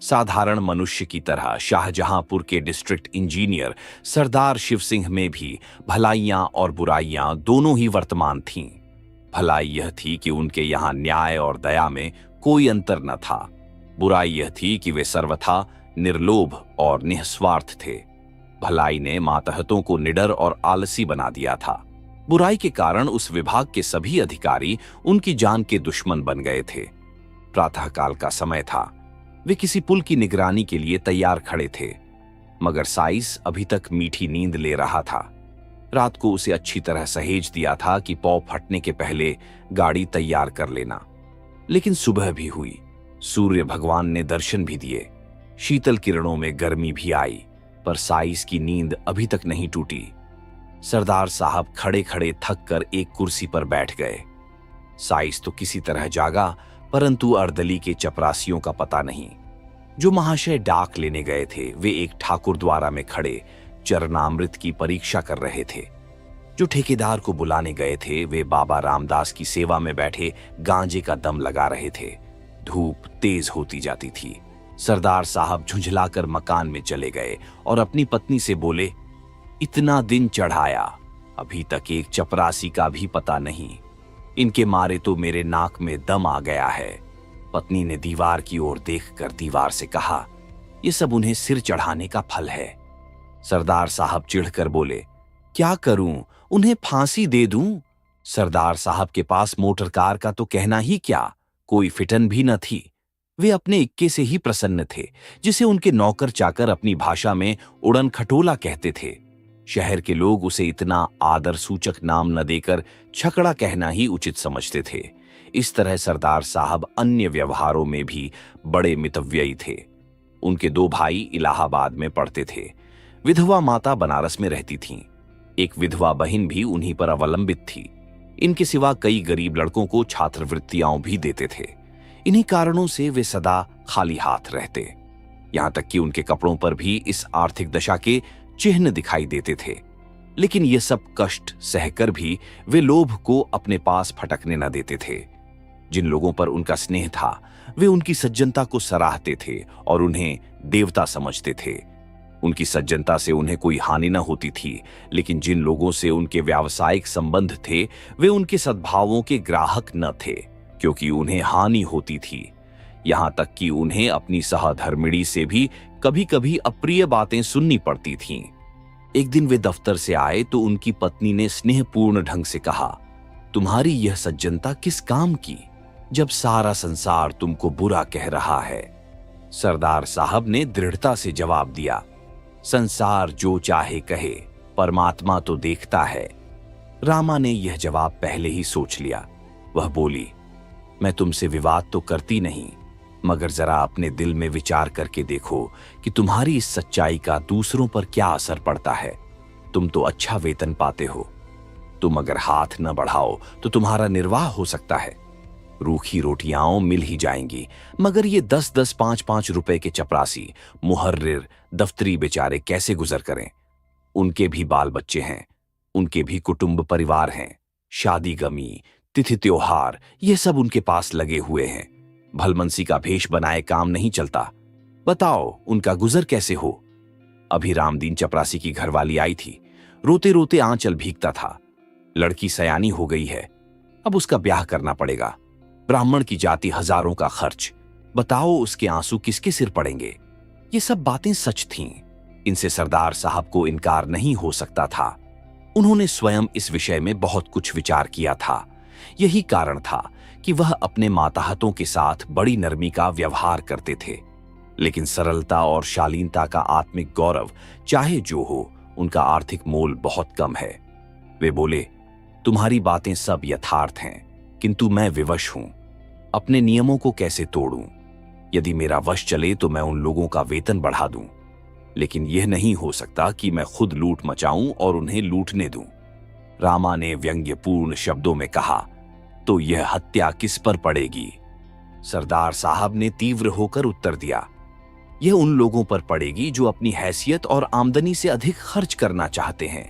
साधारण मनुष्य की तरह शाहजहांपुर के डिस्ट्रिक्ट इंजीनियर सरदार शिव सिंह में भी भलाइयां और बुराइयां दोनों ही वर्तमान थीं। भलाई यह थी कि उनके यहाँ न्याय और दया में कोई अंतर न था। बुराई यह थी कि वे सर्वथा निर्लोभ और निस्वार्थ थे। भलाई ने मातहतों को निडर और आलसी बना दिया था। बुराई के कारण उस विभाग के सभी अधिकारी उनकी जान के दुश्मन बन गए थे। प्रातःकाल का समय था। वे किसी पुल की निगरानी के लिए तैयार खड़े थे, मगर साइस अभी तक मीठी नींद ले रहा था। रात को उसे अच्छी तरह सहेज दिया था कि पौ फटने के पहले गाड़ी तैयार कर लेना। लेकिन सुबह भी हुई, सूर्य भगवान ने दर्शन भी दिए, शीतल किरणों में गर्मी भी आई, पर साइस की नींद अभी तक नहीं टूटी। सरदार साहब खड़े खड़े थक कर एक कुर्सी पर बैठ गए। साइस तो किसी तरह जागा, परंतु अर्दली के चपरासियों का पता नहीं। जो महाशय डाक लेने गए थे वे एक ठाकुर द्वारा में खड़े चरणामृत की परीक्षा कर रहे थे। जो ठेकेदार को बुलाने गए थे वे बाबा रामदास की सेवा में बैठे गांजे का दम लगा रहे थे। धूप तेज होती जाती थी। सरदार साहब झुंझलाकर मकान में चले गए और अपनी पत्नी से बोले, इतना दिन चढ़ाया, अभी तक एक चपरासी का भी पता नहीं। इनके मारे तो मेरे नाक में दम आ गया है। पत्नी ने दीवार की ओर देखकर दीवार से कहा, यह सब उन्हें सिर चढ़ाने का फल है। सरदार साहब चिढ़कर बोले, क्या करूं, उन्हें फांसी दे दूं? सरदार साहब के पास मोटर कार का तो कहना ही क्या, कोई फिटन भी न थी। वे अपने इक्के से ही प्रसन्न थे, जिसे उनके नौकर चाकर अपनी भाषा में उड़न खटोला कहते थे। शहर के लोग उसे इतना आदर सूचक नाम न देकर छकड़ा कहना ही उचित समझते थे। इस तरह सरदार साहब अन्य व्यवहारों में भी बड़े मितव्ययी थे। उनके दो भाई इलाहाबाद में पढ़ते थे। विधवा माता बनारस में रहती थीं। एक विधवा बहन भी उन्हीं पर अवलंबित थी। इनके सिवा कई गरीब लड़कों को छात्रवृत्तियां भी देते थे। इन्हीं कारणों से वे सदा खाली हाथ रहते। यहां तक कि उनके कपड़ों पर भी इस आर्थिक दशा के चिन्ह दिखाई देते थे। लेकिन ये सब कष्ट सहकर भी वे लोभ को अपने पास फटकने न देते थे। जिन लोगों पर उनका स्नेह था वे उनकी सज्जनता को सराहते थे और उन्हें देवता समझते थे। उनकी सज्जनता से उन्हें कोई हानि न होती थी, लेकिन जिन लोगों से उनके व्यावसायिक संबंध थे वे उनके सद्भावों के ग्राहक न थे, क्योंकि उन्हें हानि होती थी। यहां तक कि उन्हें अपनी सहधर्मिणी से भी कभी कभी अप्रिय बातें सुननी पड़ती थीं। एक दिन वे दफ्तर से आए तो उनकी पत्नी ने स्नेहपूर्ण ढंग से कहा, तुम्हारी यह सज्जनता किस काम की, जब सारा संसार तुमको बुरा कह रहा है? सरदार साहब ने दृढ़ता से जवाब दिया, संसार जो चाहे कहे, परमात्मा तो देखता है। रामा ने यह जवाब पहले ही सोच लिया। वह बोली, मैं तुमसे विवाद तो करती नहीं, मगर जरा अपने दिल में विचार करके देखो कि तुम्हारी इस सच्चाई का दूसरों पर क्या असर पड़ता है। तुम तो अच्छा वेतन पाते हो। तुम अगर हाथ न बढ़ाओ तो तुम्हारा निर्वाह हो सकता है। रूखी रोटियां मिल ही जाएंगी, मगर ये 10-10, 5-5 रुपए के चपरासी, मुहर्रिर, दफ्तरी बेचारे कैसे गुजर करें? उनके भी बाल बच्चे हैं, उनके भी कुटुंब परिवार हैं, शादी गमी, तिथि त्योहार, ये सब उनके पास लगे हुए हैं। भलमनसी का भेष बनाए काम नहीं चलता। बताओ उनका गुजर कैसे हो? अभी रामदीन चपरासी की घरवाली आई थी। रोते रोते आंचल भीगता था। लड़की सयानी हो गई है, अब उसका ब्याह करना पड़ेगा। ब्राह्मण की जाति, हजारों का खर्च। बताओ उसके आंसू किसके सिर पड़ेंगे? ये सब बातें सच थीं। इनसे सरदार साहब को इनकार नहीं हो सकता था। उन्होंने स्वयं इस विषय में बहुत कुछ विचार किया था। यही कारण था कि वह अपने माताहतों के साथ बड़ी नरमी का व्यवहार करते थे। लेकिन सरलता और शालीनता का आत्मिक गौरव चाहे जो हो, उनका आर्थिक मोल बहुत कम है। वे बोले, तुम्हारी बातें सब यथार्थ हैं, किंतु मैं विवश हूं। अपने नियमों को कैसे तोड़ूं? यदि मेरा वश चले तो मैं उन लोगों का वेतन बढ़ा दूं, लेकिन यह नहीं हो सकता कि मैं खुद लूट मचाऊं और उन्हें लूटने दूं। रामा ने व्यंग्यपूर्ण शब्दों में कहा, तो यह हत्या किस पर पड़ेगी? सरदार साहब ने तीव्र होकर उत्तर दिया, यह उन लोगों पर पड़ेगी जो अपनी हैसियत और आमदनी से अधिक खर्च करना चाहते हैं।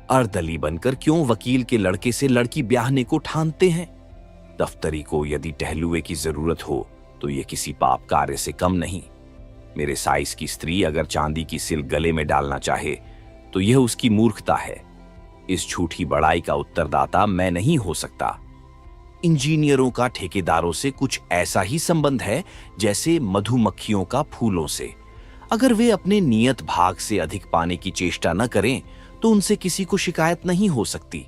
अर्दली बनकर क्यों वकील के लड़के से लड़की ब्याहने को ठानते हैं? दफ्तरी को यदि टहलुए की जरूरत हो तो यह किसी पाप कार्य से कम नहीं। मेरे साइज की स्त्री अगर चांदी की सिल गले में डालना चाहे तो यह उसकी मूर्खता है। इस झूठी बड़ाई का उत्तरदाता मैं नहीं हो सकता। इंजीनियरों का ठेकेदारों से कुछ ऐसा ही संबंध है जैसे मधुमक्खियों का फूलों से। अगर वे अपने नियत भाग से अधिक पाने की चेष्टा न करें तो उनसे किसी को शिकायत नहीं हो सकती।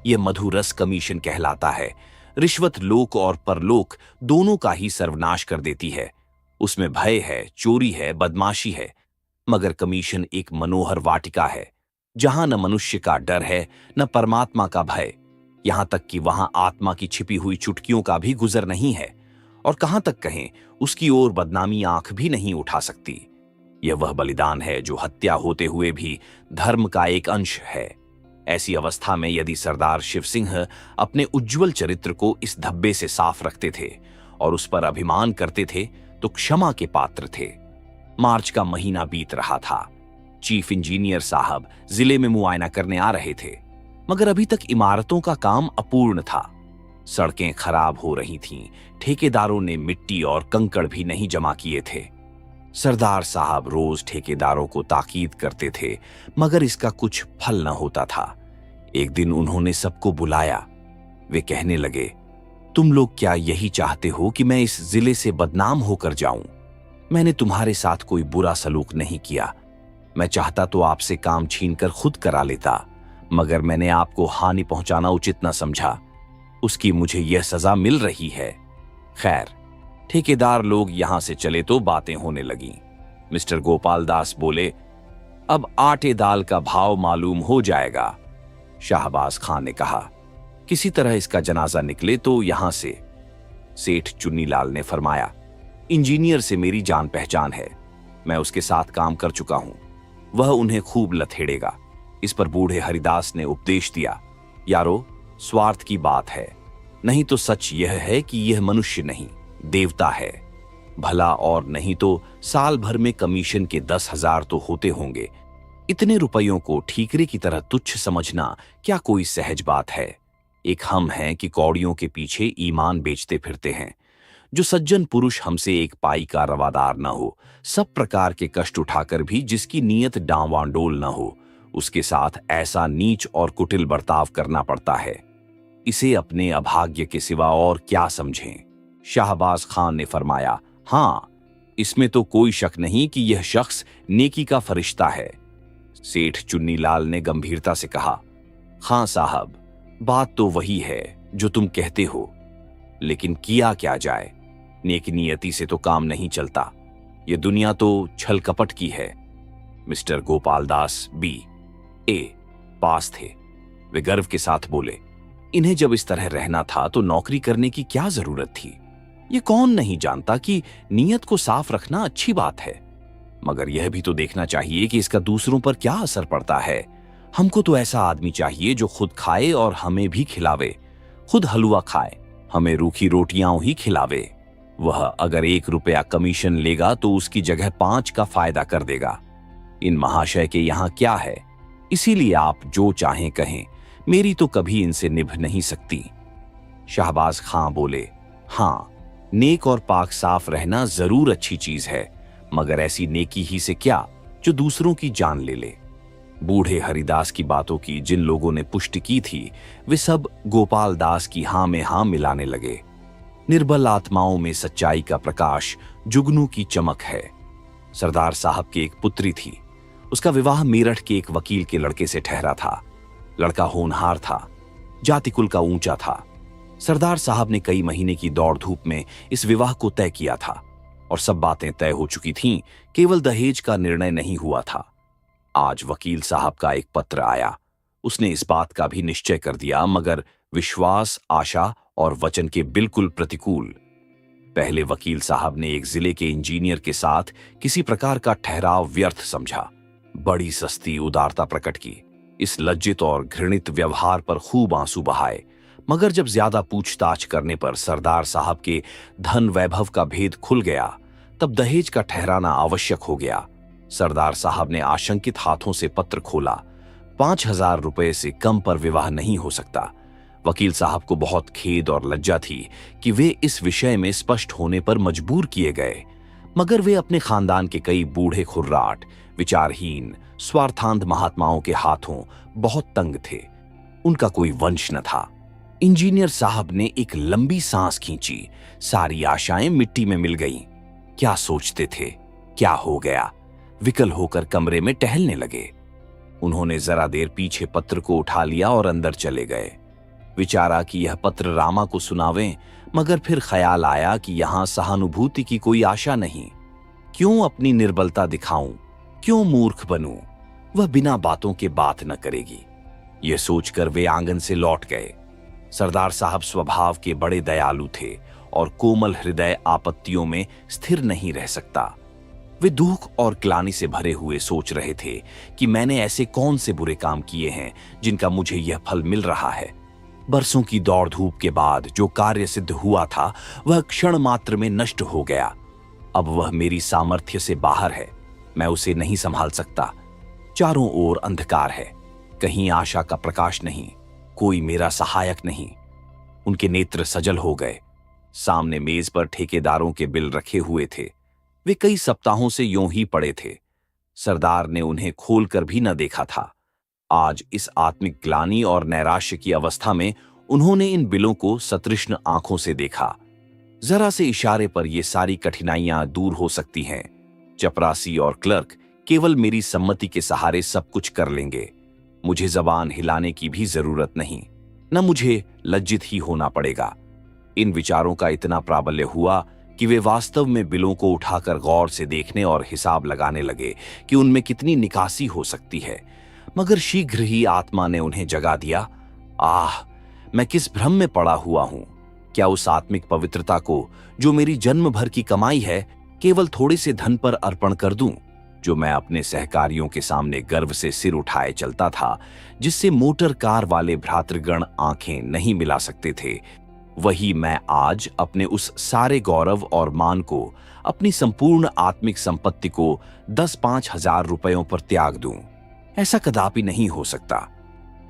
यह मधुरस कमीशन कहलाता है। रिश्वत लोक और परलोक दोनों का ही सर्वनाश कर देती है। उसमें भय है, चोरी है, बदमाशी है, मगर कमीशन एक मनोहर वाटिका है जहां न मनुष्य का डर है न परमात्मा का भय। यहां तक कि वहां आत्मा की छिपी हुई चुटकियों का भी गुजर नहीं है, और कहां तक कहें उसकी ओर बदनामी आंख भी नहीं उठा सकती। यह वह बलिदान है जो हत्या होते हुए भी धर्म का एक अंश है। ऐसी अवस्था में यदि सरदार शिव सिंह अपने उज्जवल चरित्र को इस धब्बे से साफ रखते थे और उस पर अभिमान करते थे तो क्षमा के पात्र थे। मार्च का महीना बीत रहा था। चीफ इंजीनियर साहब जिले में मुआयना करने आ रहे थे, मगर अभी तक इमारतों का काम अपूर्ण था। सड़कें खराब हो रही थीं, ठेकेदारों ने मिट्टी और कंकड़ भी नहीं जमा किए थे। सरदार साहब रोज ठेकेदारों को ताकीद करते थे, मगर इसका कुछ फल न होता था। एक दिन उन्होंने सबको बुलाया। वे कहने लगे, तुम लोग क्या यही चाहते हो कि मैं इस जिले से बदनाम होकर जाऊं? मैंने तुम्हारे साथ कोई बुरा सलूक नहीं किया। मैं चाहता तो आपसे काम छीनकर खुद करा लेता, मगर मैंने आपको हानि पहुंचाना उचित न समझा। उसकी मुझे यह सजा मिल रही है। खैर, ठेकेदार लोग यहां से चले तो बातें होने लगीं। मिस्टर गोपाल दास बोले, अब आटे दाल का भाव मालूम हो जाएगा। शाहबाज खान ने कहा, किसी तरह इसका जनाजा निकले तो यहां से। सेठ चुन्नीलाल ने फरमाया, इंजीनियर से मेरी जान पहचान है, मैं उसके साथ काम कर चुका हूं, वह उन्हें खूब लथेड़ेगा। इस पर बूढ़े हरिदास ने उपदेश दिया, यारो, स्वार्थ की बात है, नहीं तो सच यह है कि यह मनुष्य नहीं, देवता है। भला और नहीं तो साल भर में कमीशन के 10,000 तो होते होंगे। इतने रुपयों को ठीकरे की तरह तुच्छ समझना क्या कोई सहज बात है? एक हम हैं कि कौड़ियों के पीछे ईमान बेचते फिरते हैं। जो सज्जन पुरुष हमसे एक पाई का रवादार न हो, सब प्रकार के कष्ट उठाकर भी जिसकी नीयत डांवाडोल न हो, उसके साथ ऐसा नीच और कुटिल बर्ताव करना पड़ता है। इसे अपने अभाग्य के सिवा और क्या समझें? शाहबाज खान ने फरमाया, हाँ, इसमें तो कोई शक नहीं कि यह शख्स नेकी का फरिश्ता है। सेठ चुन्नीलाल ने गंभीरता से कहा, खां साहब, बात तो वही है जो तुम कहते हो, लेकिन किया क्या जाए? नेक नियति से तो काम नहीं चलता। यह दुनिया तो छल कपट की है। Mister Gopal Das B.A. पास थे। वे गर्व के साथ बोले, इन्हें जब इस तरह रहना था तो नौकरी करने की क्या जरूरत थी? ये कौन नहीं जानता कि नीयत को साफ रखना अच्छी बात है, मगर यह भी तो देखना चाहिए कि इसका दूसरों पर क्या असर पड़ता है। हमको तो ऐसा आदमी चाहिए जो खुद खाए और हमें भी खिलावे, खुद हलवा खाए, हमें रूखी रोटियां ही खिलावे। वह अगर 1 रुपया कमीशन लेगा तो उसकी जगह 5 का फायदा कर देगा। इन महाशय के यहां क्या है? इसीलिए आप जो चाहें कहें, मेरी तो कभी इनसे निभ नहीं सकती। शाहबाज खां बोले, हाँ, नेक और पाक साफ रहना जरूर अच्छी चीज है, मगर ऐसी नेकी ही से क्या जो दूसरों की जान ले ले। बूढ़े हरिदास की बातों की जिन लोगों ने पुष्टि की थी, वे सब गोपाल दास की हां में हां मिलाने लगे। निर्बल आत्माओं में सच्चाई का प्रकाश जुगनू की चमक है। सरदार साहब की एक पुत्री थी। उसका विवाह मेरठ के एक वकील के लड़के से ठहरा था। लड़का होनहार था, जाति कुल का ऊंचा था। सरदार साहब ने कई महीने की दौड़ धूप में इस विवाह को तय किया था और सब बातें तय हो चुकी थीं, केवल दहेज का निर्णय नहीं हुआ था। आज वकील साहब का एक पत्र आया। उसने इस बात का भी निश्चय कर दिया, मगर विश्वास, आशा और वचन के बिल्कुल प्रतिकूल। पहले वकील साहब ने एक जिले के इंजीनियर के साथ किसी प्रकार का ठहराव व्यर्थ समझा, बड़ी सस्ती उदारता प्रकट की, इस लज्जित और घृणित व्यवहार पर खूब आंसू बहाए। मगर जब ज्यादा पूछताछ करने पर सरदार साहब के धन वैभव का भेद खुल गया, तब दहेज का ठहराना आवश्यक हो गया। सरदार साहब ने आशंकित हाथों से पत्र खोला। 5,000 रुपए से कम पर विवाह नहीं हो सकता। वकील साहब को बहुत खेद और लज्जा थी कि वे इस विषय में स्पष्ट होने पर मजबूर किए गए, मगर वे अपने खानदान के कई बूढ़े खुर्राट, विचारहीन, स्वार्थांध महात्माओं के हाथों बहुत तंग थे। उनका कोई वंश न था। इंजीनियर साहब ने एक लंबी सांस खींची। सारी आशाएं मिट्टी में मिल गईं। क्या सोचते थे? क्या हो गया? विकल होकर कमरे में टहलने लगे। उन्होंने जरा देर पीछे पत्र को उठा लिया और अंदर चले गए। विचारा कि यह पत्र रामा को सुनावें, मगर फिर ख्याल आया कि यहां सहानुभूति की कोई आशा नहीं। क्यों अपनी निर्बलता दिखाऊं? क्यों मूर्ख बनूं? वह बिना बातों के बात न करेगी। यह सोचकर वे आंगन से लौट गए। सरदार साहब स्वभाव के बड़े दयालु थे और कोमल हृदय आपत्तियों में स्थिर नहीं रह सकता। वे दुख और ग्लानि से भरे हुए सोच रहे थे कि मैंने ऐसे कौन से बुरे काम किए हैं जिनका मुझे यह फल मिल रहा है। बरसों की दौड़ धूप के बाद जो कार्य सिद्ध हुआ था वह क्षण मात्र में नष्ट हो गया। अब वह मेरी सामर्थ्य से बाहर है। मैं उसे नहीं संभाल सकता। चारों ओर अंधकार है। कहीं आशा का प्रकाश नहीं। कोई मेरा सहायक नहीं। उनके नेत्र सजल हो गए। सामने मेज पर ठेकेदारों के बिल रखे हुए थे। वे कई सप्ताहों से यूं ही पड़े थे। सरदार ने उन्हें खोलकर भी न देखा था। आज इस आत्मिक ग्लानि और नैराश्य की अवस्था में उन्होंने इन बिलों को सतृष्ण आंखों से देखा। जरा से इशारे पर ये सारी कठिनाइयां दूर हो सकती हैं। चपरासी और क्लर्क केवल मेरी सम्मति के सहारे सब कुछ कर लेंगे। मुझे जबान हिलाने की भी जरूरत नहीं, न मुझे लज्जित ही होना पड़ेगा। इन विचारों का इतना प्राबल्य हुआ कि वे वास्तव में बिलों को उठाकर गौर से देखने और हिसाब लगाने लगे कि उनमें कितनी निकासी हो सकती है। मगर शीघ्र ही आत्मा ने उन्हें जगा दिया। आह, मैं किस भ्रम में पड़ा हुआ हूं। क्या उस आत्मिक पवित्रता को जो मेरी जन्म भर की कमाई है केवल थोड़े से धन पर अर्पण कर दूं, जो मैं अपने सहकारियों के सामने गर्व से सिर उठाए चलता था, जिससे मोटर कार वाले भ्रातृगण आंखें नहीं मिला सकते थे, वही मैं आज अपने उस सारे गौरव और मान को, अपनी संपूर्ण आत्मिक संपत्ति को 10-5 हजार रुपयों पर त्याग दूं? ऐसा कदापि नहीं हो सकता।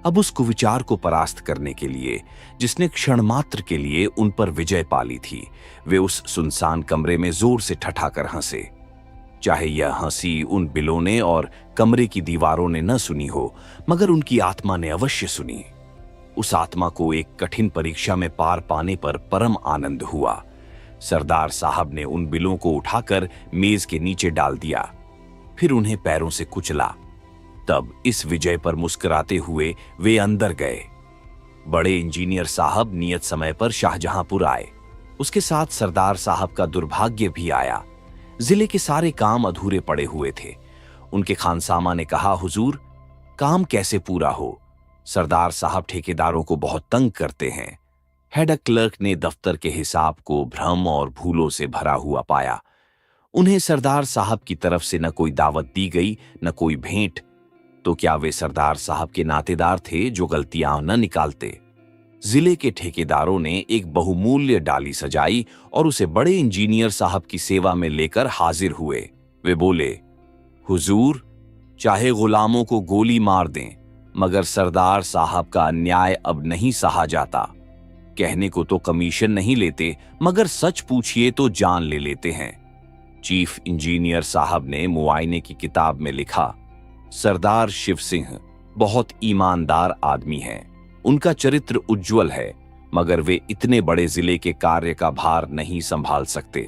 अब उस कुविचार को परास्त करने के लिए, जिसने क्षण मात्र के लिए उन पर विजय पाली थी, वे उस सुनसान कमरे में जोर से ठठाकर हंसे। चाहे यह हंसी उन बिलों ने और कमरे की दीवारों ने न सुनी हो, मगर उनकी आत्मा ने अवश्य सुनी। उस आत्मा को एक कठिन परीक्षा में पार पाने पर परम आनंद हुआ। सरदार साहब ने उन बिलों को उठाकर मेज के नीचे डाल दिया, फिर उन्हें पैरों से कुचला। तब इस विजय पर मुस्कुराते हुए वे अंदर गए। बड़े इंजीनियर साहब नियत समय पर शाहजहांपुर आए। उसके साथ सरदार साहब का दुर्भाग्य भी आया। जिले के सारे काम अधूरे पड़े हुए थे। उनके खानसामा ने कहा, हुजूर, काम कैसे पूरा हो? सरदार साहब ठेकेदारों को बहुत तंग करते हैं। हेड क्लर्क ने दफ्तर के हिसाब को भ्रम और भूलों से भरा हुआ पाया। उन्हें सरदार साहब की तरफ से न कोई दावत दी गई, न कोई भेंट। तो क्या वे सरदार साहब के नातेदार थे जो गलतियां न निकालते? जिले के ठेकेदारों ने एक बहुमूल्य डाली सजाई और उसे बड़े इंजीनियर साहब की सेवा में लेकर हाजिर हुए। वे बोले, हुजूर, चाहे गुलामों को गोली मार दें, मगर सरदार साहब का अन्याय अब नहीं सहा जाता। कहने को तो कमीशन नहीं लेते, मगर सच पूछिए तो जान ले लेते हैं। चीफ इंजीनियर साहब ने मुआयने की किताब में लिखा, सरदार शिव सिंह बहुत ईमानदार आदमी हैं। उनका चरित्र उज्जवल है, मगर वे इतने बड़े जिले के कार्य का भार नहीं संभाल सकते।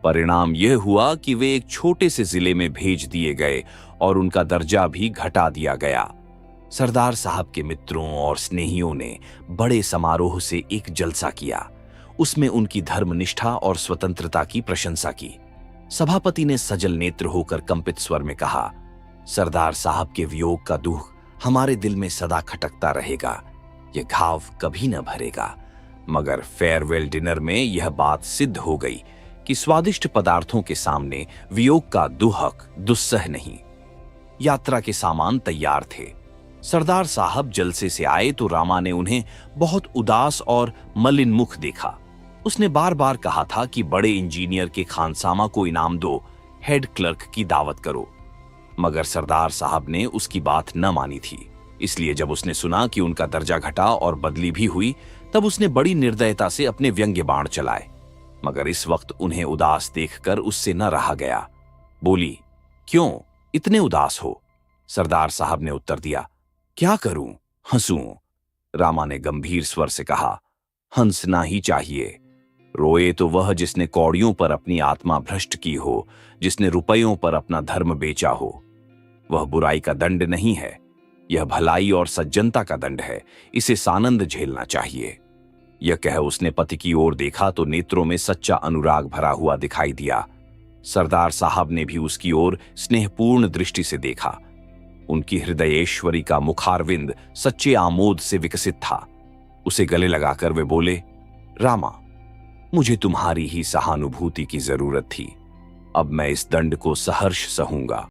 परिणाम यह हुआ कि वे एक छोटे से जिले में भेज दिए गए और उनका दर्जा भी घटा दिया गया। सरदार साहब के मित्रों और स्नेहियों ने बड़े समारोह से एक जलसा किया। उसमें उनकी धर्मनिष्ठा और स्वतंत्रता की प्रशंसा की। सभापति ने सजल नेत्र होकर कंपित स्वर में कहा, सरदार साहब के वियोग का दुख हमारे दिल में सदा खटकता रहेगा। यह घाव कभी न भरेगा। मगर फेयरवेल डिनर में यह बात सिद्ध हो गई कि स्वादिष्ट पदार्थों के सामने वियोग का दुहक दुस्सह नहीं। यात्रा के सामान तैयार थे। सरदार साहब जलसे से आए तो रामा ने उन्हें बहुत उदास और मलिन मुख देखा। उसने बार बार कहा था कि बड़े इंजीनियर के खानसामा को इनाम दो, हेड क्लर्क की दावत करो, मगर सरदार साहब ने उसकी बात न मानी थी। इसलिए जब उसने सुना कि उनका दर्जा घटा और बदली भी हुई, तब उसने बड़ी निर्दयता से अपने व्यंग्य बाण चलाए। मगर इस वक्त उन्हें उदास देखकर उससे न रहा गया। बोली, क्यों इतने उदास हो? सरदार साहब ने उत्तर दिया, क्या करूं, हंसूं? रामा ने गंभीर स्वर से कहा, हंसना ही चाहिए। रोए तो वह जिसने कौड़ियों पर अपनी आत्मा भ्रष्ट की हो, जिसने रुपयों पर अपना धर्म बेचा हो। वह बुराई का दंड नहीं है, यह भलाई और सज्जनता का दंड है। इसे सानंद झेलना चाहिए। यह कह उसने पति की ओर देखा तो नेत्रों में सच्चा अनुराग भरा हुआ दिखाई दिया। सरदार साहब ने भी उसकी ओर स्नेहपूर्ण दृष्टि से देखा। उनकी हृदयेश्वरी का मुखारविंद सच्चे आमोद से विकसित था। उसे गले लगाकर वे बोले, रामा, मुझे तुम्हारी ही सहानुभूति की जरूरत थी। अब मैं इस दंड को सहर्ष सहूंगा।